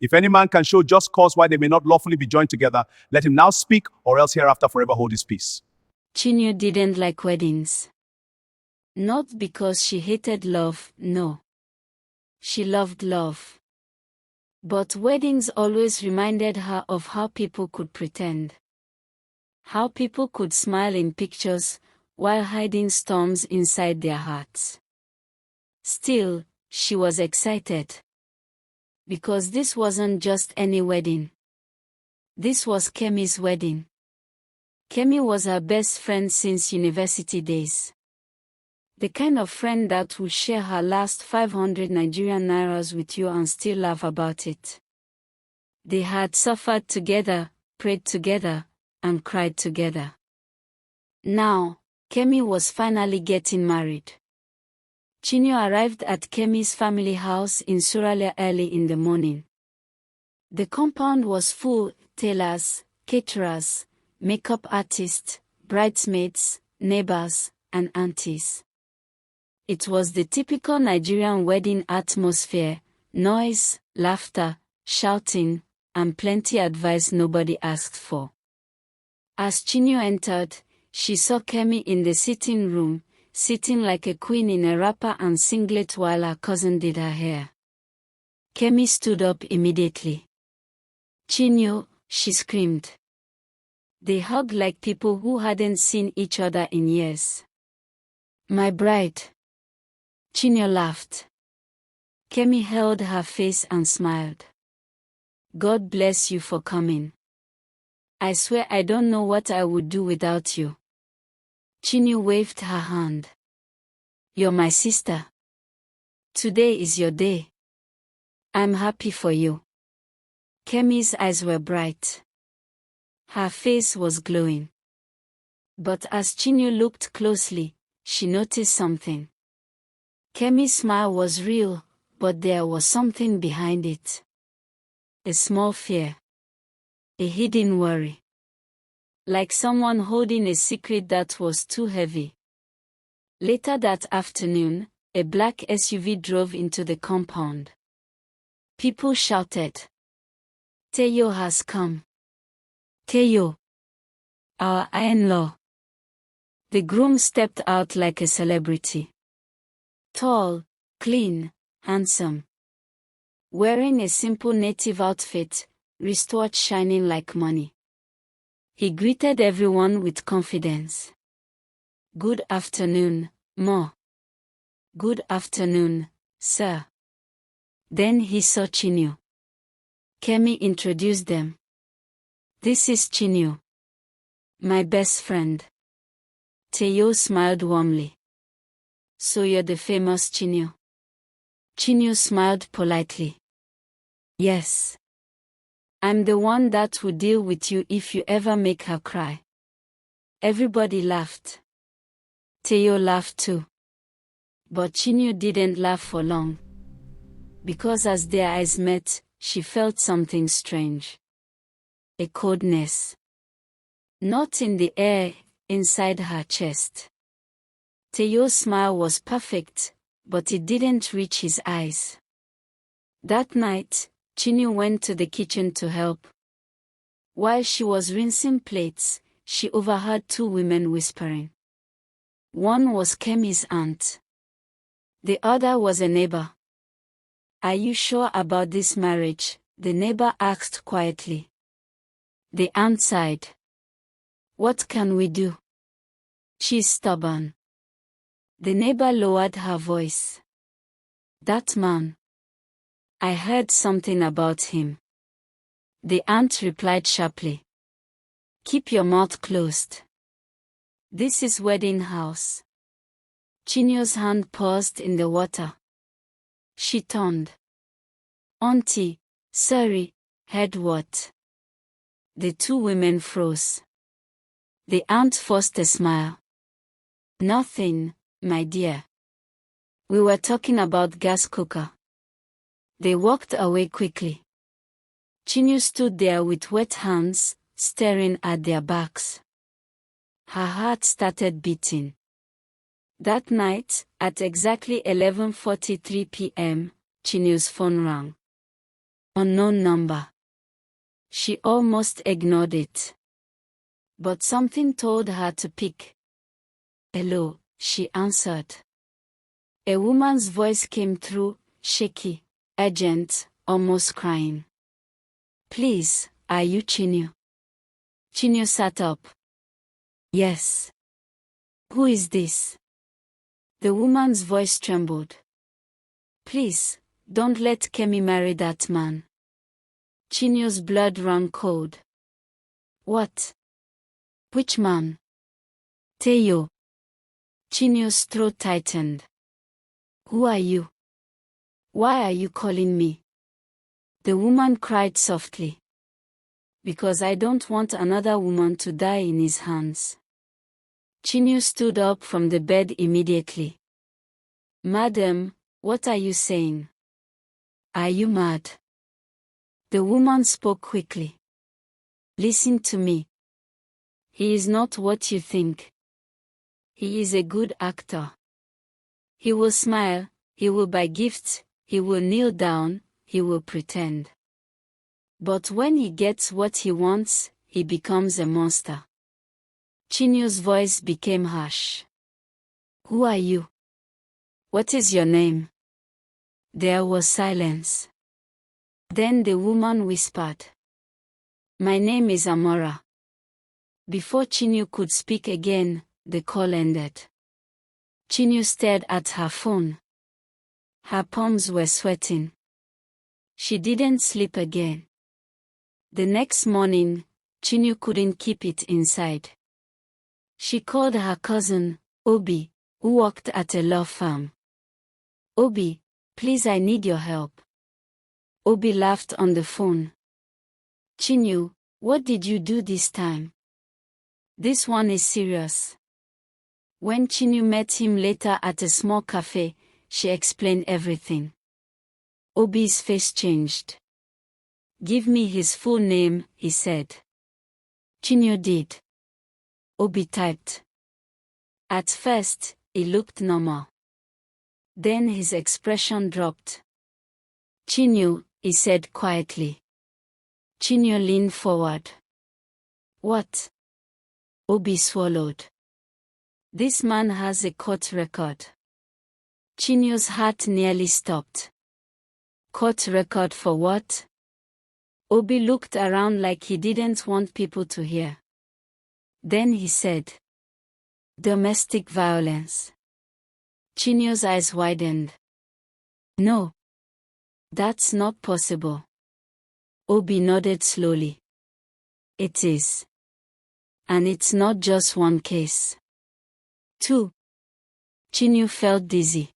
If any man can show just cause why they may not lawfully be joined together, let him now speak, or else hereafter forever hold his peace. Chinwe didn't like weddings. Not because she hated love, no. She loved love. But weddings always reminded her of how people could pretend. How people could smile in pictures while hiding storms inside their hearts. Still, she was excited. Because this wasn't just any wedding. This was Kemi's wedding. Kemi was her best friend since university days. The kind of friend that would share her last 500 Nigerian nairas with you and still laugh about it. They had suffered together, prayed together, and cried together. Now, Kemi was finally getting married. Chinwe arrived at Kemi's family house in Surulere early in the morning. The compound was full: tailors, caterers, makeup artists, bridesmaids, neighbors, and aunties. It was the typical Nigerian wedding atmosphere: noise, laughter, shouting, and plenty advice nobody asked for. As Chinwe entered, she saw Kemi in the sitting room, sitting like a queen in a wrapper and singlet while her cousin did her hair. Kemi stood up immediately. "Chinwe," she screamed. They hugged like people who hadn't seen each other in years. "My bride." Chinwe laughed. Kemi held her face and smiled. "God bless you for coming. I swear I don't know what I would do without you." Chinwe waved her hand. "You're my sister. Today is your day. I'm happy for you." Kemi's eyes were bright. Her face was glowing. But as Chinwe looked closely, she noticed something. Kemi's smile was real, but there was something behind it. A small fear. A hidden worry. Like someone holding a secret that was too heavy. Later that afternoon, a black SUV drove into the compound. People shouted, "Teyo has come. Teyo, our in-law." The groom stepped out like a celebrity. Tall, clean, handsome. Wearing a simple native outfit, wristwatch shining like money. He greeted everyone with confidence. "Good afternoon, Ma." "Good afternoon, sir." Then he saw Chinwe. Kemi introduced them. "This is Chinwe. My best friend." Teyo smiled warmly. "So you're the famous Chinwe?" Chinwe smiled politely. "Yes. I'm the one that will deal with you if you ever make her cry." Everybody laughed. Teyo laughed too. But Chinwe didn't laugh for long. Because as their eyes met, she felt something strange. A coldness. Not in the air, inside her chest. Teyo's smile was perfect, but it didn't reach his eyes. That night, Chinwe went to the kitchen to help. While she was rinsing plates, she overheard two women whispering. One was Kemi's aunt. The other was a neighbor. "Are you sure about this marriage?" the neighbor asked quietly. The aunt sighed. "What can we do? She's stubborn." The neighbor lowered her voice. "That man. I heard something about him." The aunt replied sharply. "Keep your mouth closed. This is wedding house." Chinwe's hand paused in the water. She turned. "Auntie, sorry, heard what?" The two women froze. The aunt forced a smile. "Nothing, my dear. We were talking about gas cooker." They walked away quickly. Chinwe stood there with wet hands, staring at their backs. Her heart started beating. That night, at exactly 11:43 p.m., Chinwe's phone rang. Unknown number. She almost ignored it. But something told her to pick. Hello, she answered. A woman's voice came through, shaky, urgent, almost crying. Please, are you Chinwe? Chinwe sat up. Yes. Who is this? The woman's voice trembled. Please, don't let Kemi marry that man. Chinwe's blood ran cold. What? Which man? Teo. Chinwe's throat tightened. Who are you? Why are you calling me? The woman cried softly. Because I don't want another woman to die in his hands. Chinwe stood up from the bed immediately. Madam, what are you saying? Are you mad? The woman spoke quickly. Listen to me. He is not what you think. He is a good actor. He will smile, he will buy gifts, he will kneel down, he will pretend. But when he gets what he wants, he becomes a monster. Chinwe's voice became harsh. Who are you? What is your name? There was silence. Then the woman whispered. My name is Amora. Before Chinwe could speak again, the call ended. Chinwe stared at her phone. Her palms were sweating. She didn't sleep again. The next morning, Chinwe couldn't keep it inside. She called her cousin, Obi, who worked at a law firm. Obi, please, I need your help. Obi laughed on the phone. Chinwe, what did you do this time? This one is serious. When Chinwe met him later at a small cafe, she explained everything. Obi's face changed. Give me his full name, he said. Chinwe did. Obi typed. At first, he looked normal. Then his expression dropped. Chinwe, he said quietly. Chinwe leaned forward. What? Obi swallowed. This man has a court record. Chinwe's heart nearly stopped. Court record for what? Obi looked around like he didn't want people to hear. Then he said, domestic violence. Chinwe's eyes widened. No. That's not possible. Obi nodded slowly. It is. And it's not just one case. 2. Chinwe felt dizzy.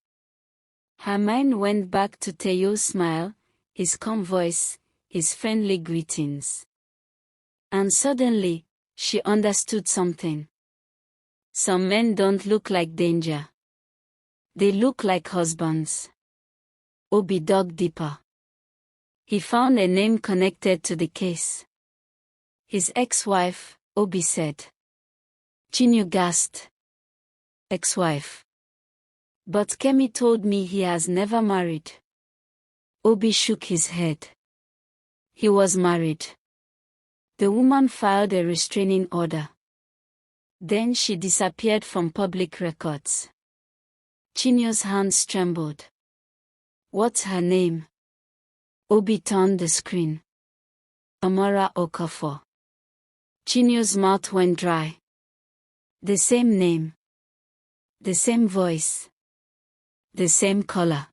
Her mind went back to Teo's smile, his calm voice, his friendly greetings. And suddenly, she understood something. Some men don't look like danger. They look like husbands. Obi dug deeper. He found a name connected to the case. His ex-wife, Obi said. Chinwe gasped. Ex-wife. But Kemi told me he has never married. Obi shook his head. He was married. The woman filed a restraining order. Then she disappeared from public records. Chinwe's hands trembled. What's her name? Obi turned the screen. Amora Okafor. Chinwe's mouth went dry. The same name. The same voice. The same color.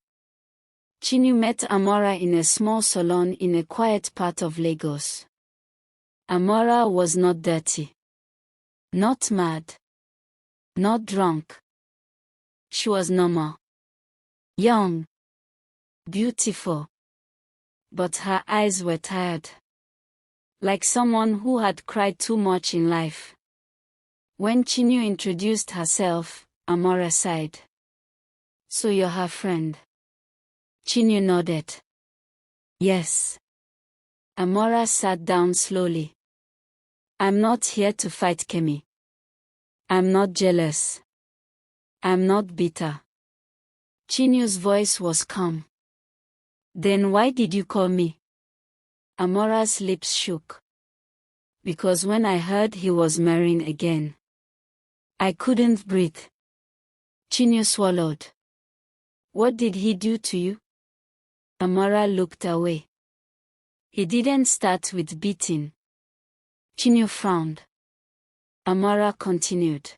Chinwe met Amora in a small salon in a quiet part of Lagos. Amora was not dirty. Not mad. Not drunk. She was normal. Young. Beautiful. But her eyes were tired. Like someone who had cried too much in life. When Chinwe introduced herself, Amora sighed. So you're her friend? Chinwe nodded. Yes. Amora sat down slowly. I'm not here to fight Kemi. I'm not jealous. I'm not bitter. Chinwe's voice was calm. Then why did you call me? Amora's lips shook. Because when I heard he was marrying again, I couldn't breathe. Chinwe swallowed. What did he do to you? Amora looked away. He didn't start with beating. Chinwe frowned. Amora continued.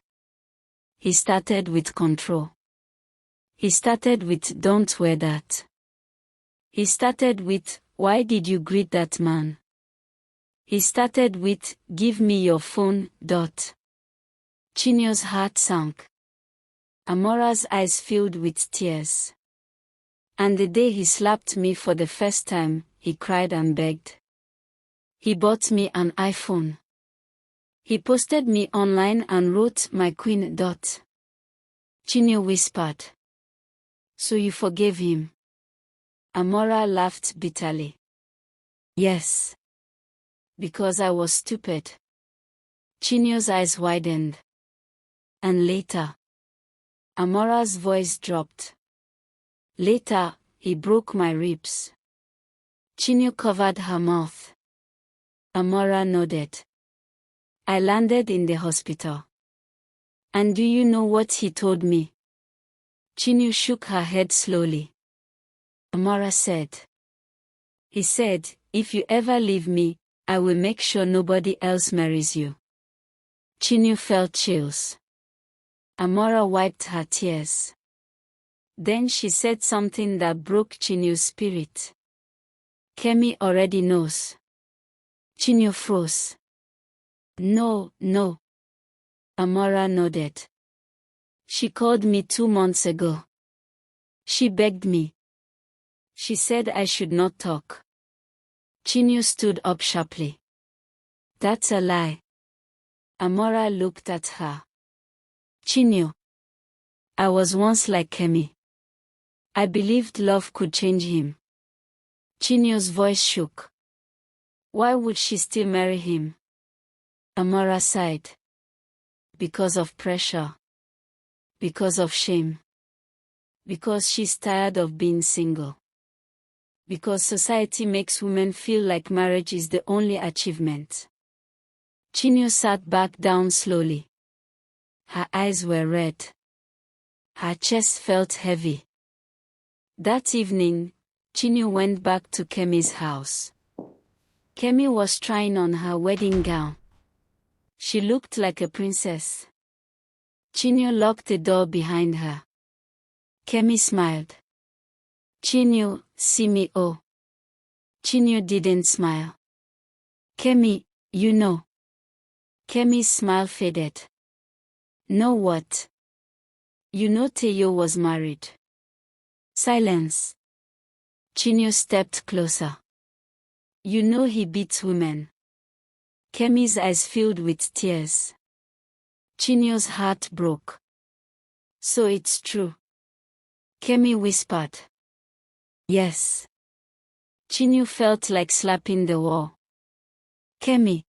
He started with control. He started with don't wear that. He started with why did you greet that man? He started with give me your phone. Chinwe's heart sank. Amora's eyes filled with tears. And the day he slapped me for the first time, he cried and begged. He bought me an iPhone. He posted me online and wrote my queen. Chinwe whispered. So you forgave him? Amora laughed bitterly. Yes. Because I was stupid. Chinwe's eyes widened. And later. Amora's voice dropped. Later, he broke my ribs. Chinwe covered her mouth. Amora nodded. I landed in the hospital. And do you know what he told me? Chinwe shook her head slowly. Amora said. He said, if you ever leave me, I will make sure nobody else marries you. Chinwe felt chills. Amora wiped her tears. Then she said something that broke Chinwe's spirit. Kemi already knows. Chinwe froze. No. Amora nodded. She called me 2 months ago. She begged me. She said I should not talk. Chinwe stood up sharply. That's a lie. Amora looked at her. Chinwe. I was once like Kemi. I believed love could change him. Chinwe's voice shook. Why would she still marry him? Amora sighed. Because of pressure. Because of shame. Because she's tired of being single. Because society makes women feel like marriage is the only achievement. Chinwe sat back down slowly. Her eyes were red. Her chest felt heavy. That evening, Chinwe went back to Kemi's house. Kemi was trying on her wedding gown. She looked like a princess. Chinwe locked the door behind her. Kemi smiled. Chinwe, see me oh. Chinwe didn't smile. Kemi, you know. Kemi's smile faded. Know what? You know Teo was married. Silence. Chinwe stepped closer. You know he beats women. Kemi's eyes filled with tears. Chinwe's heart broke. So it's true. Kemi whispered. Yes. Chinwe felt like slapping the wall. Kemi.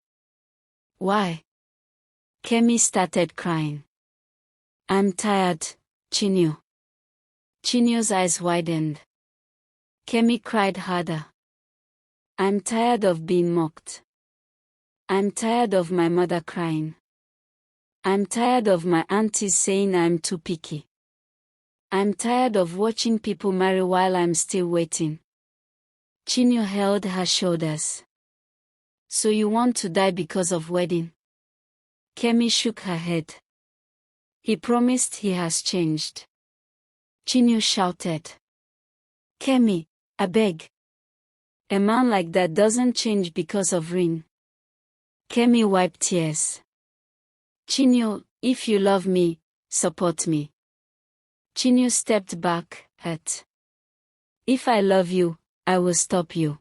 Why? Kemi started crying. I'm tired, Chinwe. Chinwe's eyes widened. Kemi cried harder. I'm tired of being mocked. I'm tired of my mother crying. I'm tired of my aunties saying I'm too picky. I'm tired of watching people marry while I'm still waiting. Chinwe held her shoulders. So you want to die because of wedding? Kemi shook her head. He promised he has changed. Chinwe shouted. Kemi, I beg. A man like that doesn't change because of ring. Kemi wiped tears. Chinwe, if you love me, support me. Chinwe stepped back, hurt. If I love you, I will stop you.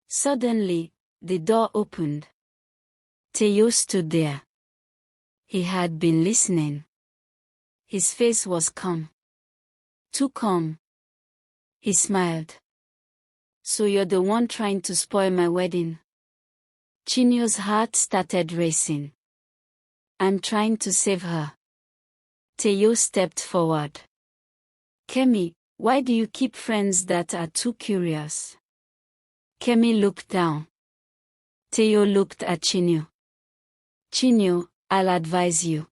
Suddenly, the door opened. Teo stood there. He had been listening. His face was calm. Too calm. He smiled. So you're the one trying to spoil my wedding? Chinwe's heart started racing. I'm trying to save her. Teo stepped forward. Kemi, why do you keep friends that are too curious? Kemi looked down. Teo looked at Chinwe. Chinwe, I'll advise you.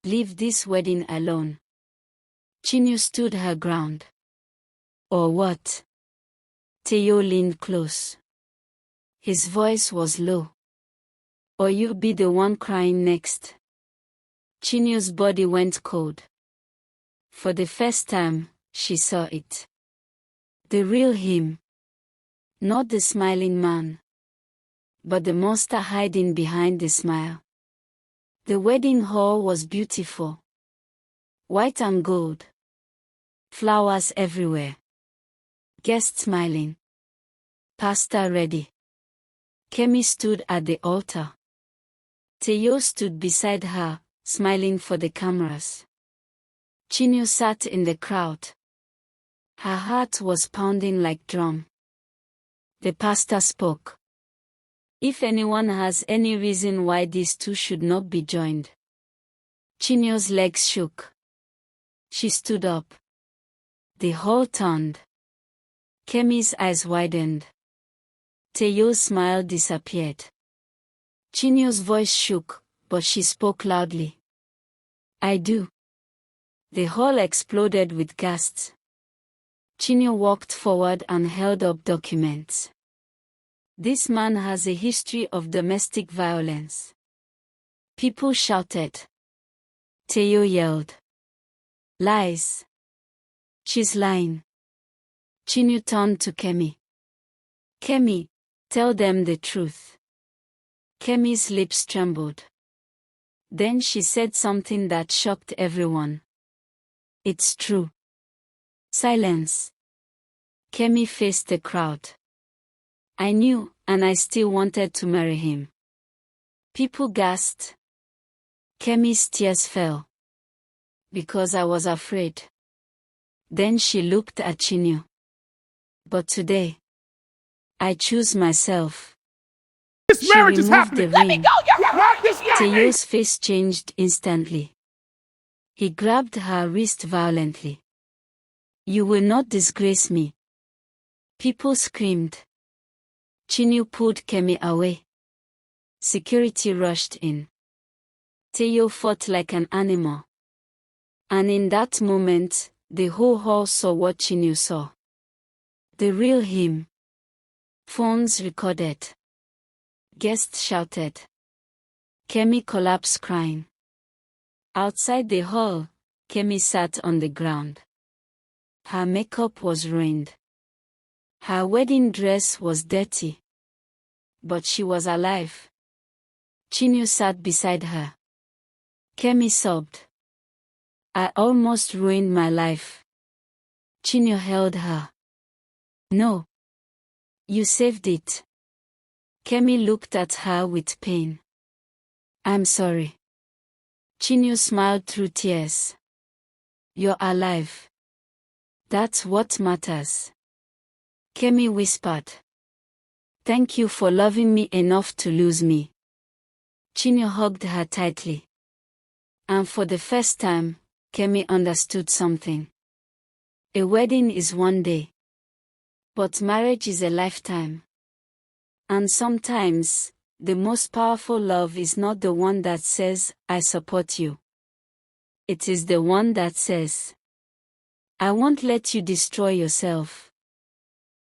Leave this wedding alone. Chinwe stood her ground. Or what? Teo leaned close. His voice was low. Or you'll be the one crying next. Chinwe's body went cold. For the first time, she saw it. The real him. Not the smiling man, but the monster hiding behind the smile. The wedding hall was beautiful. White and gold. Flowers everywhere. Guests smiling. Pasta ready. Kemi stood at the altar. Teo stood beside her, smiling for the cameras. Chinwe sat in the crowd. Her heart was pounding like drum. The pastor spoke. If anyone has any reason why these two should not be joined. Chinwe's legs shook. She stood up. The hall turned. Kemi's eyes widened. Teo's smile disappeared. Chinwe's voice shook, but she spoke loudly. I do. The hall exploded with gasps. Chinwe walked forward and held up documents. This man has a history of domestic violence. People shouted. Teo yelled. Lies. She's lying. Chinwe turned to Kemi. Kemi, tell them the truth. Kemi's lips trembled. Then she said something that shocked everyone. It's true. Silence. Kemi faced the crowd. I knew, and I still wanted to marry him. People gasped. Kemi's tears fell. Because I was afraid. Then she looked at Chinwe. But today, I choose myself. This marriage is happening. Let me go, you're right. Teo's face changed instantly. He grabbed her wrist violently. You will not disgrace me. People screamed. Chinwe pulled Kemi away. Security rushed in. Teo fought like an animal. And in that moment, the whole hall saw what Chinwe saw. The real him. Phones recorded. Guests shouted. Kemi collapsed crying. Outside the hall, Kemi sat on the ground. Her makeup was ruined. Her wedding dress was dirty. But she was alive. Chinwe sat beside her. Kemi sobbed. I almost ruined my life. Chinwe held her. No. You saved it. Kemi looked at her with pain. I'm sorry. Chinwe smiled through tears. You're alive. That's what matters. Kemi whispered. Thank you for loving me enough to lose me. Chinwe hugged her tightly. And for the first time, Kemi understood something. A wedding is one day. But marriage is a lifetime. And sometimes, the most powerful love is not the one that says, I support you. It is the one that says, I won't let you destroy yourself.